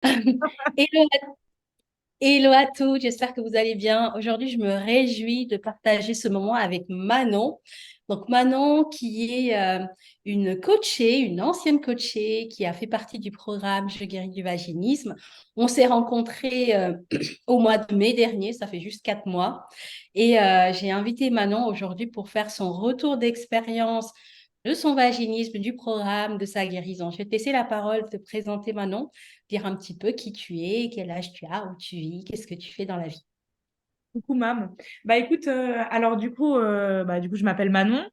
Hello, hello à tous, j'espère que vous allez bien. Aujourd'hui, je me réjouis de partager ce moment avec Manon. Donc Manon qui est une coachée, une ancienne coachée qui a fait partie du programme Je guéris du vaginisme. On s'est rencontrés au mois de mai dernier, ça fait juste 4 mois. Et j'ai invité Manon aujourd'hui pour faire son retour d'expérience de son vaginisme, du programme, de sa guérison. Je vais te laisser la parole, te présenter Manon, dire un petit peu qui tu es, quel âge tu as, où tu vis, qu'est-ce que tu fais dans la vie. Coucou Mam. Bah écoute, alors du coup je m'appelle Manon,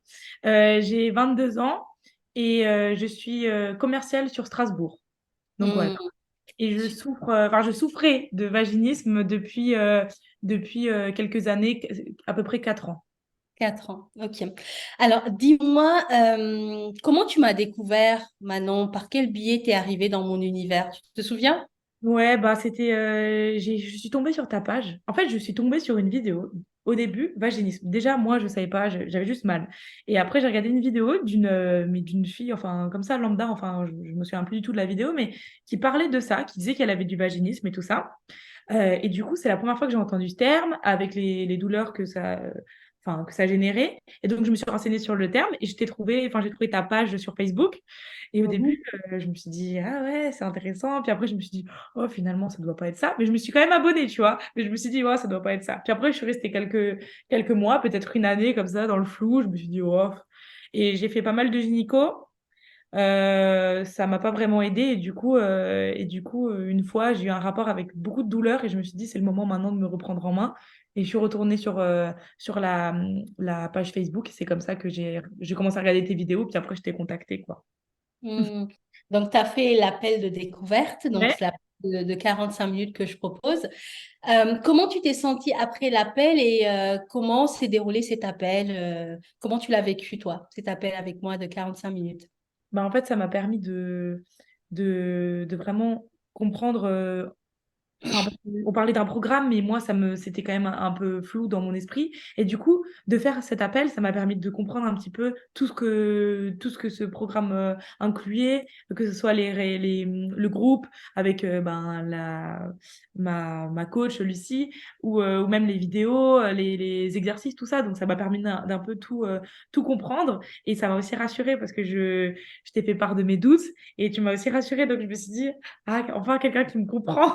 j'ai 22 ans et je suis commerciale sur Strasbourg. Donc voilà. Hmm, Et je souffrais de vaginisme depuis quelques années, à peu près 4 ans. 4 ans, ok. Alors, dis-moi, comment tu m'as découvert, Manon? Par quel biais t'es arrivée dans mon univers? Tu te souviens? Ouais, bah je suis tombée sur ta page. En fait, je suis tombée sur une vidéo. Au début, vaginisme. Déjà, moi, je savais pas, j'avais juste mal. Et après, j'ai regardé une vidéo d'une fille, enfin, comme ça, lambda, enfin, je me souviens plus du tout de la vidéo, mais qui parlait de ça, qui disait qu'elle avait du vaginisme et tout ça. Et du coup, c'est la première fois que j'ai entendu ce terme avec les douleurs que ça générait. Et donc, je me suis renseignée sur le terme et j'ai trouvé ta page sur Facebook. Et au Mhm. début, je me suis dit, ah ouais, c'est intéressant. Puis après, je me suis dit, oh, finalement, ça doit pas être ça. Mais je me suis quand même abonnée, tu vois. Mais je me suis dit, ouais, ça doit pas être ça. Puis après, je suis restée quelques mois, peut-être une année comme ça, dans le flou. Je me suis dit, oh. Et j'ai fait pas mal de gynéco. Ça m'a pas vraiment aidé une fois j'ai eu un rapport avec beaucoup de douleur et je me suis dit c'est le moment maintenant de me reprendre en main et je suis retournée sur la page Facebook et c'est comme ça que j'ai commencé à regarder tes vidéos puis après je t'ai contacté quoi. Hmm. Donc, tu as fait l'appel de découverte, donc Ouais. c'est l'appel de 45 minutes que je propose. Comment tu t'es sentie après l'appel et comment s'est déroulé cet appel? Comment tu l'as vécu, toi, cet appel avec moi de 45 minutes? Bah, en fait ça m'a permis de vraiment comprendre. Enfin, parce on parlait d'un programme, mais moi, c'était quand même un peu flou dans mon esprit. Et du coup, de faire cet appel, ça m'a permis de comprendre un petit peu tout ce que ce programme incluait, que ce soit le groupe avec ma coach, Lucie, ou même les vidéos, les exercices, tout ça. Donc, ça m'a permis d'un peu tout comprendre. Et ça m'a aussi rassurée parce que je t'ai fait part de mes doutes et tu m'as aussi rassurée. Donc, je me suis dit, ah, enfin, quelqu'un qui me comprend.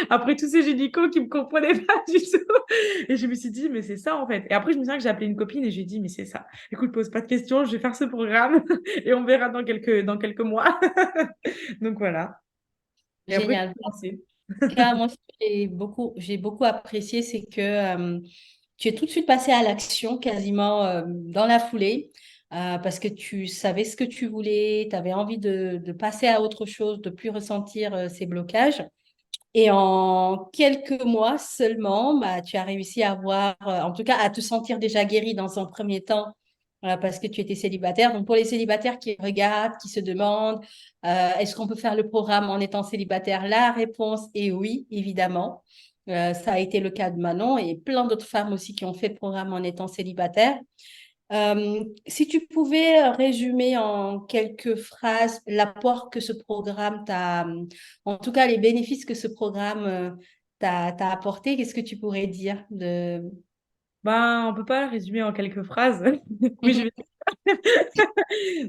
Après tous ces gynécos qui me comprenaient pas du tout. Et je me suis dit, mais c'est ça en fait. Et après, je me souviens que j'ai appelé une copine et je lui ai dit, mais c'est ça. Écoute, pose pas de questions, je vais faire ce programme et on verra dans quelques mois. Donc voilà. Et après, je Génial. suis lancée. Car moi, ce que j'ai beaucoup apprécié, c'est que tu es tout de suite passé à l'action quasiment dans la foulée, parce que tu savais ce que tu voulais, tu avais envie de passer à autre chose, de plus ressentir ces blocages. Et en quelques mois seulement, bah, tu as réussi à avoir, en tout cas, à te sentir déjà guéri dans un premier temps, parce que tu étais célibataire. Donc, pour les célibataires qui regardent, qui se demandent, est-ce qu'on peut faire le programme en étant célibataire? La réponse est oui, évidemment. Ça a été le cas de Manon et plein d'autres femmes aussi qui ont fait le programme en étant célibataires. Si tu pouvais résumer en quelques phrases l'apport que ce programme t'a, en tout cas les bénéfices que ce programme t'a apporté, qu'est-ce que tu pourrais dire de... Ben, on peut pas le résumer en quelques phrases, mais je vais.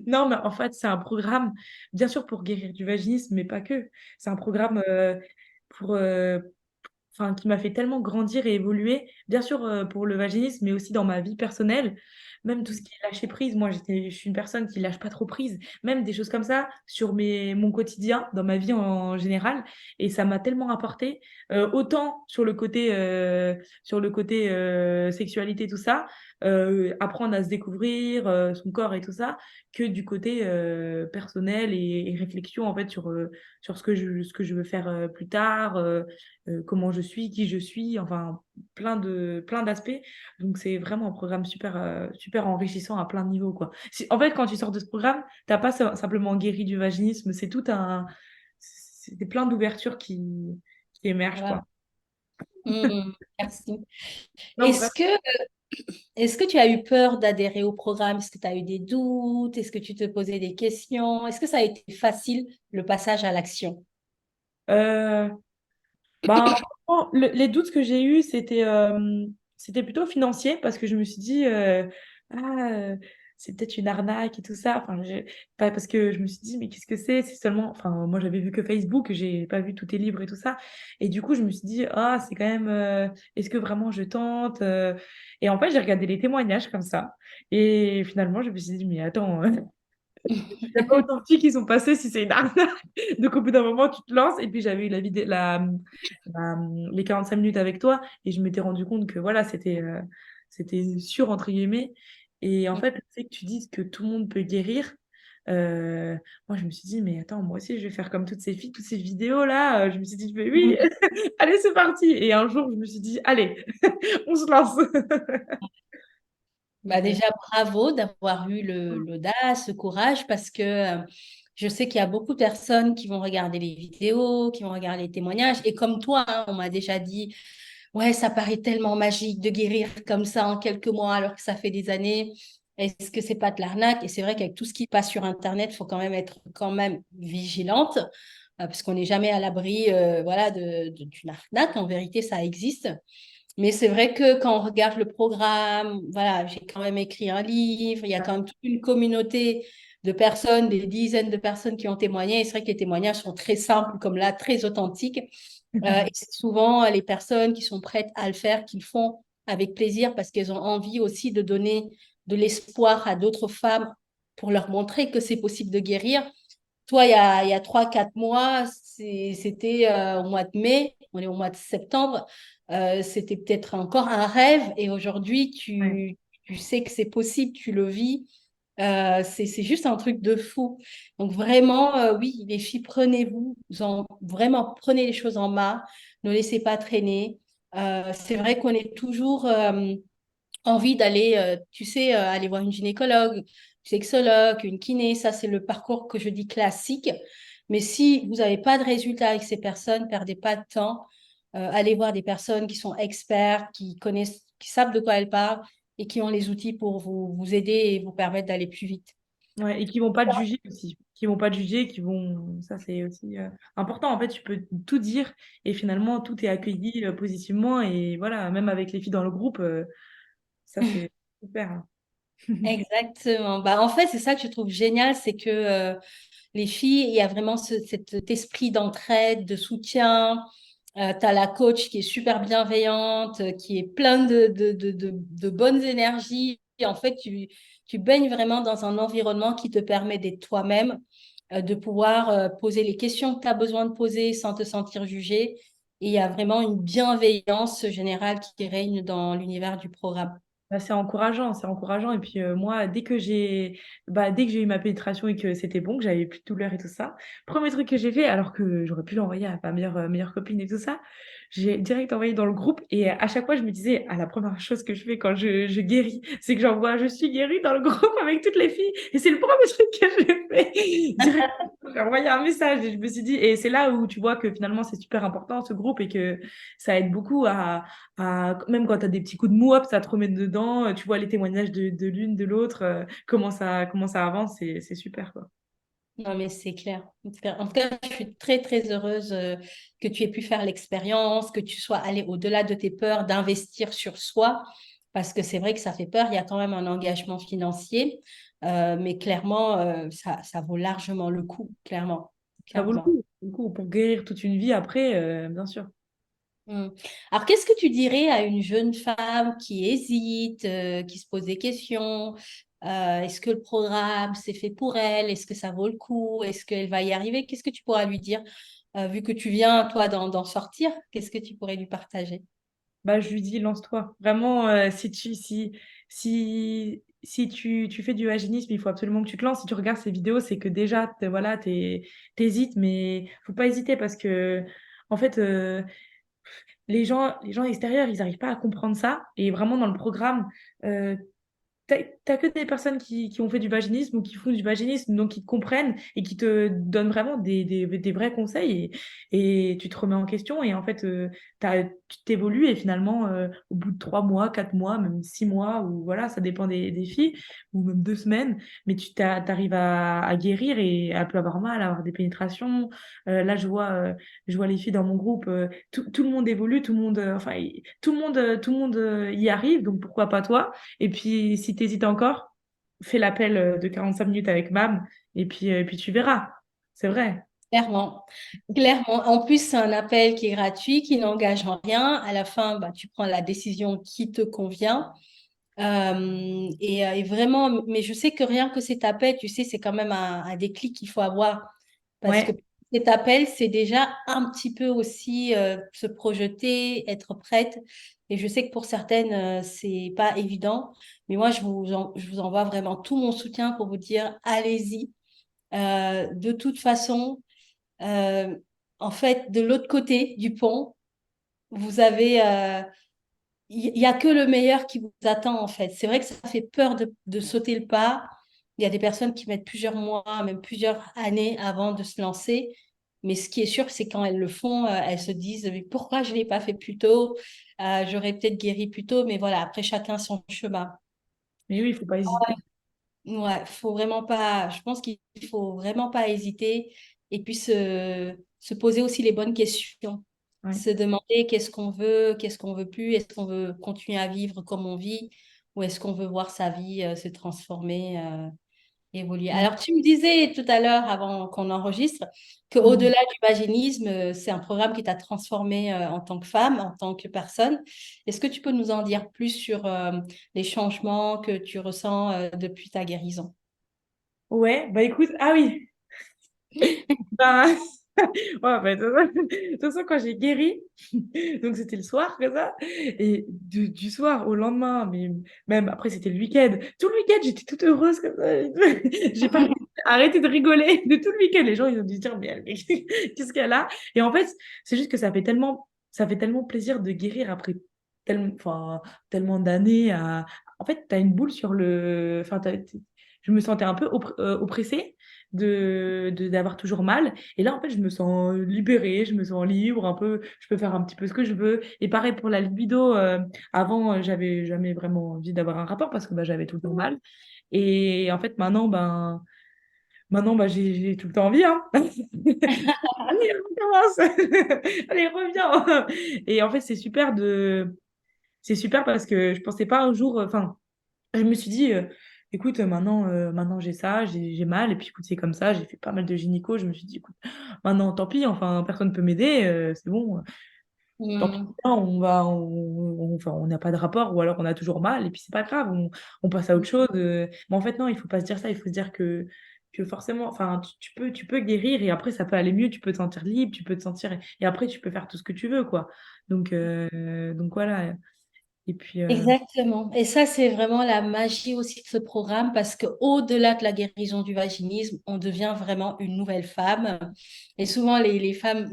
Non, mais en fait, c'est un programme, bien sûr, pour guérir du vaginisme, mais pas que. C'est un programme pour, enfin, qui m'a fait tellement grandir et évoluer, bien sûr pour le vaginisme, mais aussi dans ma vie personnelle. Même tout ce qui est lâcher prise, moi je suis une personne qui lâche pas trop prise, même des choses comme ça sur mon quotidien, dans ma vie en général, et ça m'a tellement apporté, autant sur le côté sexualité, tout ça, apprendre à se découvrir son corps et tout ça, que du côté personnel et réflexion en fait sur ce que je veux faire plus tard. Comment je suis, qui je suis, enfin plein d'aspects. Donc c'est vraiment un programme super enrichissant à plein de niveaux quoi. En fait, quand tu sors de ce programme, t'as pas simplement guéri du vaginisme, c'est plein d'ouvertures qui émergent Voilà. quoi. Merci. Non, Est-ce que, est-ce que tu as eu peur d'adhérer au programme? Est-ce que tu as eu des doutes? Est-ce que tu te posais des questions? Est-ce que ça a été facile, le passage à l'action? Euh, Ben, franchement, les doutes que j'ai eus, c'était plutôt financier parce que je me suis dit, ah, c'est peut-être une arnaque et tout ça. Enfin, pas parce que je me suis dit, mais qu'est-ce que c'est? C'est seulement. Enfin, moi, j'avais vu que Facebook, j'ai pas vu tous tes livres et tout ça. Et du coup, je me suis dit, ah, c'est quand même. Est-ce que vraiment je tente? Et en fait, j'ai regardé les témoignages comme ça. Et finalement, je me suis dit, mais attends. Il n'y a pas autant de filles qui sont passées si c'est une arnaque. Donc, au bout d'un moment, tu te lances. Et puis, j'avais eu les 45 minutes avec toi. Et je m'étais rendu compte que voilà, c'était sûr, entre guillemets. Et en fait, le fait que tu dises que tout le monde peut guérir, euh, moi, je me suis dit, mais attends, moi aussi, je vais faire comme toutes ces filles, toutes ces vidéos-là. Je me suis dit, mais oui, allez, c'est parti. Et un jour, je me suis dit, allez, on se lance. Bah Donc, déjà, bravo d'avoir eu l'audace, le courage, parce que je sais qu'il y a beaucoup de personnes qui vont regarder les vidéos, qui vont regarder les témoignages. Et comme toi, hein, on m'a déjà dit, ouais, ça paraît tellement magique de guérir comme ça en quelques mois alors que ça fait des années. Est-ce que c'est pas de l'arnaque? Et c'est vrai qu'avec tout ce qui passe sur Internet, il faut quand même être quand même vigilante, parce qu'on n'est jamais à l'abri voilà, d'une arnaque. En vérité, ça existe. Mais c'est vrai que quand on regarde le programme, voilà, j'ai quand même écrit un livre, il y a quand même toute une communauté de personnes, des dizaines de personnes qui ont témoigné. Et c'est vrai que les témoignages sont très simples, comme là, très authentiques. Et c'est souvent les personnes qui sont prêtes à le faire, qui le font avec plaisir parce qu'elles ont envie aussi de donner de l'espoir à d'autres femmes pour leur montrer que c'est possible de guérir. Toi, il y a 3, 4 mois, c'était au mois de mai, on est au mois de septembre, c'était peut-être encore un rêve et aujourd'hui, ouais. tu sais que c'est possible, tu le vis. C'est juste un truc de fou. Donc vraiment, oui, les filles, vraiment, prenez les choses en main, ne laissez pas traîner. C'est vrai qu'on est toujours envie d'aller, tu sais, aller voir une gynécologue, une sexologue, une kiné, ça c'est le parcours que je dis classique. Mais si vous n'avez pas de résultat avec ces personnes, perdez pas de temps. Allez voir des personnes qui sont experts, qui connaissent, qui savent de quoi elles parlent et qui ont les outils pour vous aider et vous permettre d'aller plus vite. Ouais, et qui vont pas te juger aussi. Qui vont pas te juger, qui vont. Ça, c'est aussi important. En fait, tu peux tout dire et finalement, tout est accueilli positivement. Et voilà, même avec les filles dans le groupe, ça, c'est super, hein. Exactement. Bah, en fait, c'est ça que je trouve génial, c'est que les filles, il y a vraiment cet esprit d'entraide, de soutien. Tu as la coach qui est super bienveillante, qui est pleine de bonnes énergies. Et en fait, tu baignes vraiment dans un environnement qui te permet d'être toi-même, de pouvoir poser les questions que tu as besoin de poser sans te sentir jugé. Et il y a vraiment une bienveillance générale qui règne dans l'univers du programme. Bah, c'est encourageant, c'est encourageant. Et puis moi, dès que j'ai eu ma pénétration et que c'était bon, que j'avais plus de douleur et tout ça, premier truc que j'ai fait, alors que j'aurais pu l'envoyer à ma meilleure copine et tout ça, j'ai direct envoyé dans le groupe. Et à chaque fois, je me disais, la première chose que je fais quand je guéris, c'est que j'envoie, je suis guérie dans le groupe avec toutes les filles. Et c'est le premier truc que j'ai fait. Direct, j'ai envoyé un message et je me suis dit, et c'est là où tu vois que finalement, c'est super important ce groupe et que ça aide beaucoup même quand tu as des petits coups de mou, hop, ça te remet dedans, tu vois les témoignages de l'une, de l'autre, comment ça avance, c'est super, quoi. Non, mais c'est clair. En tout cas, je suis très, très heureuse que tu aies pu faire l'expérience, que tu sois allé au-delà de tes peurs, d'investir sur soi, parce que c'est vrai que ça fait peur. Il y a quand même un engagement financier, mais clairement, ça vaut largement le coup, clairement. Ça vaut le Clairement. coup, pour guérir toute une vie après, bien sûr. Mm. Alors, qu'est-ce que tu dirais à une jeune femme qui hésite, qui se pose des questions? Est-ce que le programme, c'est fait pour elle? Est-ce que ça vaut le coup? Est-ce qu'elle va y arriver? Qu'est-ce que tu pourras lui dire, vu que tu viens, toi, d'en sortir? Qu'est-ce que tu pourrais lui partager? Bah, je lui dis, lance-toi. Vraiment, si tu fais du vaginisme, il faut absolument que tu te lances. Si tu regardes ces vidéos, c'est que déjà, voilà, t'hésites, mais faut pas hésiter parce que, en fait, les gens extérieurs, ils n'arrivent pas à comprendre ça. Et vraiment, dans le programme, t'as que des personnes qui ont fait du vaginisme ou qui font du vaginisme, donc qui te comprennent et qui te donnent vraiment des vrais conseils et tu te remets en question et en fait, tu t'évolues et finalement, au bout de 3 mois, 4 mois, même 6 mois, ou voilà, ça dépend des filles, ou même 2 semaines, mais t'arrives à guérir et à plus avoir mal, à avoir des pénétrations. Là, je vois les filles dans mon groupe, tout le monde évolue, tout le monde, enfin, tout le monde y arrive, donc pourquoi pas toi? Et puis, si tu hésites encore, fais l'appel de 45 minutes avec Mam et puis tu verras. C'est vrai. Clairement. Clairement. En plus, c'est un appel qui est gratuit, qui n'engage en rien. À la fin, bah, tu prends la décision qui te convient. Et vraiment, mais je sais que rien que cet appel, tu sais, c'est quand même un déclic qu'il faut avoir. Parce que Ouais. cet appel, c'est déjà un petit peu aussi se projeter, être prête. Et je sais que pour certaines, c'est pas évident. Mais moi, je vous envoie vraiment tout mon soutien pour vous dire, allez-y. De toute façon, euh, en fait, de l'autre côté du pont, vous avez, il y a que le meilleur qui vous attend, en fait. C'est vrai que ça fait peur de sauter le pas. Il y a des personnes qui mettent plusieurs mois, même plusieurs années avant de se lancer. Mais ce qui est sûr, c'est quand elles le font, elles se disent, mais pourquoi je ne l'ai pas fait plus tôt? J'aurais peut-être guéri plus tôt, mais voilà, après chacun son chemin. Mais oui, il faut pas hésiter. Ouais, faut vraiment pas, je pense qu'il faut vraiment pas hésiter et puis se poser aussi les bonnes questions. Ouais. Se demander qu'est-ce qu'on veut plus, est-ce qu'on veut continuer à vivre comme on vit ou est-ce qu'on veut voir sa vie se transformer, évoluer. Mm. Alors, tu me disais tout à l'heure, avant qu'on enregistre, Mm. qu'au-delà du vaginisme, c'est un programme qui t'a transformé en tant que femme, en tant que personne. Est-ce que tu peux nous en dire plus sur les changements que tu ressens depuis ta guérison? Ouais, bah écoute, ah oui, ben, ouais, bah, de toute façon, quand j'ai guéri, donc c'était le soir, comme ça, et du soir au lendemain, mais même après, c'était le week-end. Tout le week-end, j'étais toute heureuse, comme ça. J'ai pas arrêté de rigoler de tout le week-end. Les gens, ils ont dû se dire, mais qu'est-ce qu'elle a? Et en fait, c'est juste que ça fait tellement plaisir de guérir après enfin, tellement d'années à. En fait, t'as une boule sur le. Enfin, je me sentais un peu oppressée d'avoir toujours mal. Et là, en fait, je me sens libérée, je me sens libre, un peu, je peux faire un petit peu ce que je veux. Et pareil pour la libido, avant, j'avais jamais vraiment envie d'avoir un rapport parce que bah, j'avais tout le temps mal. Et en fait, maintenant, bah, j'ai tout le temps envie, hein. Allez, on recommence. Allez, reviens. Et en fait, c'est super parce que je pensais pas un jour, enfin, je me suis dit, écoute, maintenant j'ai ça, j'ai mal, et puis écoute, c'est comme ça, j'ai fait pas mal de gynéco, je me suis dit, écoute, maintenant tant pis, enfin, personne ne peut m'aider, c'est bon, tant pis, Hmm. hein, enfin, on n'a pas de rapport, ou alors on a toujours mal, et puis c'est pas grave, on passe à autre chose. Mais en fait, non, il faut pas se dire ça, il faut se dire que forcément, enfin, tu peux guérir, et après ça peut aller mieux, tu peux te sentir libre, tu peux te sentir, et après tu peux faire tout ce que tu veux, quoi. Donc voilà, et puis, Exactement. Et ça, c'est vraiment la magie aussi de ce programme parce qu'au-delà de la guérison du vaginisme, on devient vraiment une nouvelle femme. Et souvent, les femmes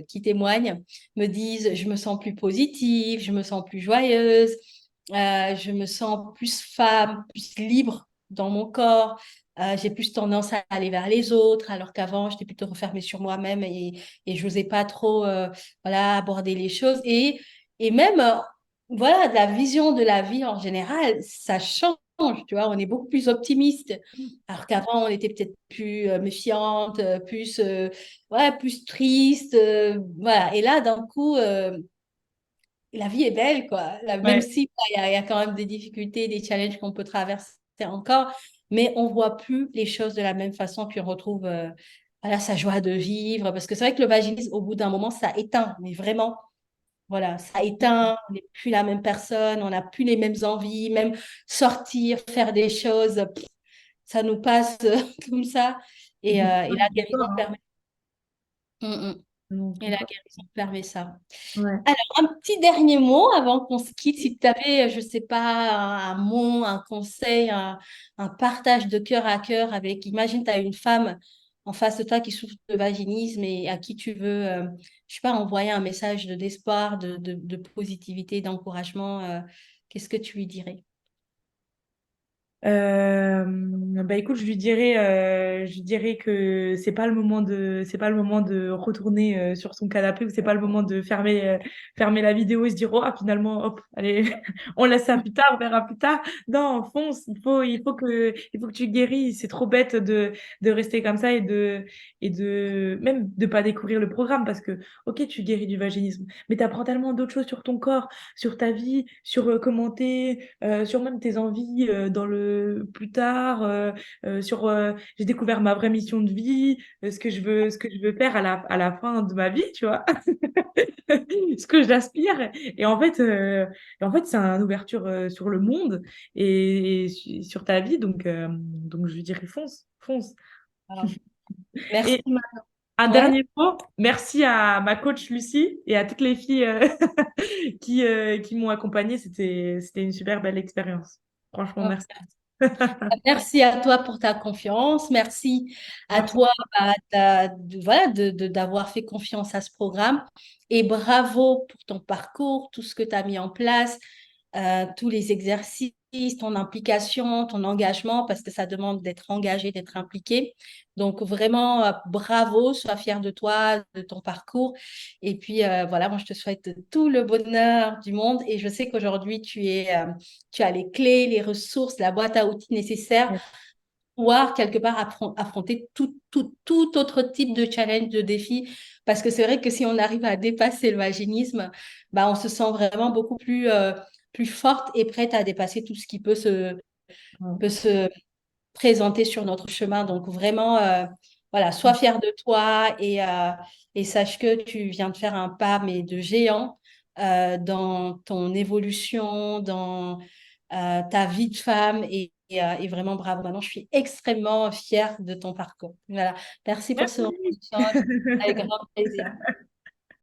qui témoignent me disent, je me sens plus positive, je me sens plus joyeuse, je me sens plus femme, plus libre dans mon corps. J'ai plus tendance à aller vers les autres, alors qu'avant, j'étais plutôt refermée sur moi-même et je n'osais pas trop voilà, aborder les choses. Et même voilà, de la vision de la vie en général, ça change, tu vois, on est beaucoup plus optimiste. Alors qu'avant, on était peut-être plus méfiante, plus, ouais, plus triste, voilà. Et là, d'un coup, la vie est belle, quoi. Même ouais. si il y a quand même des difficultés, des challenges qu'on peut traverser encore, mais on voit plus les choses de la même façon, puis on retrouve voilà, sa joie de vivre. Parce que c'est vrai que le vaginisme, au bout d'un moment, ça éteint, mais vraiment. Voilà, ça éteint, on n'est plus la même personne, on n'a plus les mêmes envies, même sortir, faire des choses, ça nous passe comme ça. Et Je la suis guérison d'accord, hein. permet. Mm, mm. Non, je Et suis la pas. guérison permet ça. Ouais. Alors, un petit dernier mot avant qu'on se quitte. Si tu avais, je ne sais pas, un mot, un conseil, un partage de cœur à cœur avec, imagine, tu as une femme en face de toi qui souffre de vaginisme et à qui tu veux, je sais pas, envoyer un message d'espoir, de positivité, d'encouragement. Qu'est-ce que tu lui dirais? Bah écoute, je lui dirais que c'est pas le moment de retourner sur son canapé ou c'est pas le moment de fermer la vidéo et se dire oh ah, finalement hop allez on laisse ça plus tard, on verra plus tard. Non, fonce, il faut que tu guéris. C'est trop bête de rester comme ça et de même de pas découvrir le programme parce que ok tu guéris du vaginisme, mais tu apprends tellement d'autres choses sur ton corps, sur ta vie, sur comment t'es, sur même tes envies dans le plus tard, j'ai découvert ma vraie mission de vie, ce que je veux faire à la fin de ma vie, tu vois, ce que j'aspire. Et en fait, c'est une ouverture sur le monde sur ta vie, donc je lui dirais fonce, fonce. Ah, merci. Et un Ouais. dernier mot, merci à ma coach Lucie et à toutes les filles qui m'ont accompagnée. C'était une super belle expérience. Franchement, merci. Merci à toi pour ta confiance. Merci à Merci. toi voilà, d'avoir fait confiance à ce programme. Et bravo pour ton parcours, tout ce que tu as mis en place, tous les exercices, ton implication, ton engagement, parce que ça demande d'être engagé, d'être impliqué. Donc vraiment, bravo, sois fier de toi, de ton parcours. Et puis voilà, moi je te souhaite tout le bonheur du monde. Et je sais qu'aujourd'hui, tu as les clés, les ressources, la boîte à outils nécessaires pour pouvoir quelque part affronter tout autre type de challenge, de défi. Parce que c'est vrai que si on arrive à dépasser le vaginisme, bah, on se sent vraiment beaucoup plus forte et prête à dépasser tout ce qui peut se présenter sur notre chemin. Donc vraiment, voilà, sois fier de toi et sache que tu viens de faire un pas, mais de géant dans ton évolution, dans ta vie de femme et vraiment bravo. Maintenant, je suis extrêmement fière de ton parcours. Voilà. Merci pour ce moment Merci. d'échange. Avec grand plaisir.